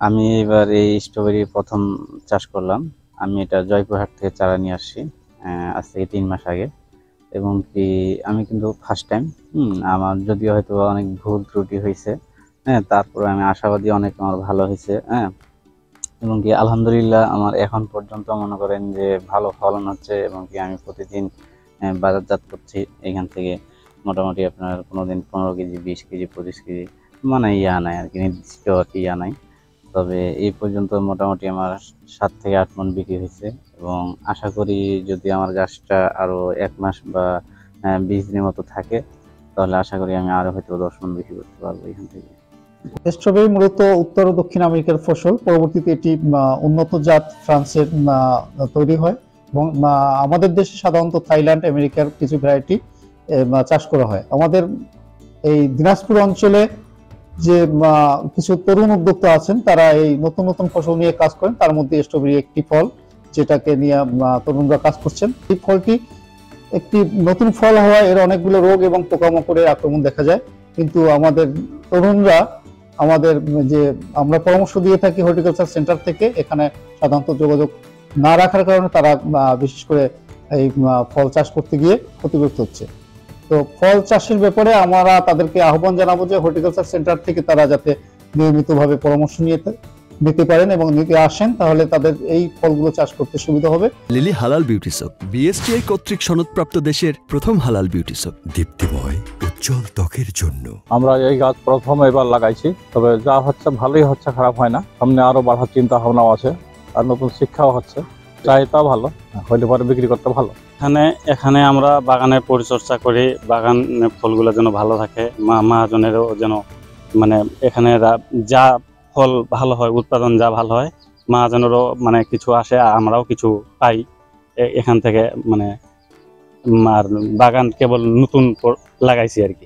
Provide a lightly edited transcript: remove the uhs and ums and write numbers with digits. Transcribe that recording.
আমি এবার এই স্ট্রবেরি প্রথম চাষ করলাম। আমি এটা জয়পুরহাট থেকে চারা নিয়ে আসছি আজ থেকে 3 মাস আগে। এবং কি আমি কিন্তু ফার্স্ট টাইম, আমার যদিও হয়তো অনেক ভুল ত্রুটি হয়েছে, হ্যাঁ, তারপরে আমি আশাবাদী, অনেক আমার ভালো হয়েছে, হ্যাঁ। এবং কি আলহামদুলিল্লাহ আমার এখন পর্যন্ত মনে করেন যে ভালো ফলন হচ্ছে, এবং কি আমি প্রতিদিন বাজারজাত করছি এখান থেকে। মোটামুটি আপনার কোনোদিন 15 কেজি, 20 কেজি, 25 কেজি, মানে ইয়া নাই আর কি, নির্দিষ্ট আর কি ইয়া নাই। তবে এই পর্যন্ত মোটামুটি আমার 7 থেকে 8 মণ বিক্রি হয়েছে। এবং আশা করি যদি আমার গাছটা আরো 1 মাস বা 20 দিনের মতো থাকে, তাহলে আশা করি আমি আরো হয়তো 10 মণ বিক্রি করতে পারবো এখান থেকে। স্ট্রবেরি মূলত উত্তর ও দক্ষিণ আমেরিকার ফসল। পরবর্তীতে এটি উন্নত জাত ফ্রান্সের তৈরি হয় এবং আমাদের দেশে সাধারণত থাইল্যান্ড, আমেরিকার কিছু ভ্যারাইটি চাষ করা হয়। আমাদের এই দিনাজপুর অঞ্চলে যে কিছু তরুণ উদ্যোক্তা আছেন, তারা এই নতুন নতুন ফসল নিয়ে কাজ করেন। তার মধ্যে স্ট্রবেরি একটি ফল, যেটাকে নিয়ে তরুণরা কাজ করছেন। এই ফলটি একটি নতুন ফল হওয়ায় এর অনেকগুলো রোগ এবং পোকামাকড়ের আক্রমণ দেখা যায়। কিন্তু আমাদের তরুণরা, আমাদের যে আমরা পরামর্শ দিয়ে থাকি হর্টিকালচার সেন্টার থেকে, এখানে সাধারণত যোগাযোগ না রাখার কারণে তারা বিশেষ করে এই ফল চাষ করতে গিয়ে ক্ষতিগ্রস্ত হচ্ছে। তো ফল চাষের ব্যাপারে আমরা তাদেরকে আহ্বান জানাবো যে হর্টিকালচার সেন্টার থেকে তারা যাতে নিয়মিতভাবে পরামর্শ নিতে পারেন এবং নিতে আসেন, তাহলে তাদের এই ফলগুলো চাষ করতে সুবিধা হবে। লিলি হালাল বিউটি সোপ, বিএসটিআই কর্তৃক সনদপ্রাপ্ত দেশের প্রথম হালাল বিউটি সোপ, দীপ্তিময় উজ্জ্বল ত্বকের জন্য। আমরা এই গাছ প্রথম এবার লাগাইছি, তবে যা হচ্ছে ভালোই হচ্ছে, খারাপ হয় না। সামনে আরো বাড়ার চিন্তা ভাবনাও আছে, আর নতুন শিক্ষাও হচ্ছে, চাহিদা ভালো হইলে পরে বিক্রি করতে ভালো। এখানে আমরা বাগানের পরিচর্যা করি, বাগান ফলগুলো যেন ভালো থাকে, মহাজনেরও যেন মানে এখানে যা ফল ভালো হয়, উৎপাদন যা ভালো হয়, মহাজনেরও মানে কিছু আসে, আর আমরাও কিছু পাই এখান থেকে। মানে আর বাগান কেবল নতুন লাগাইছি আর কি।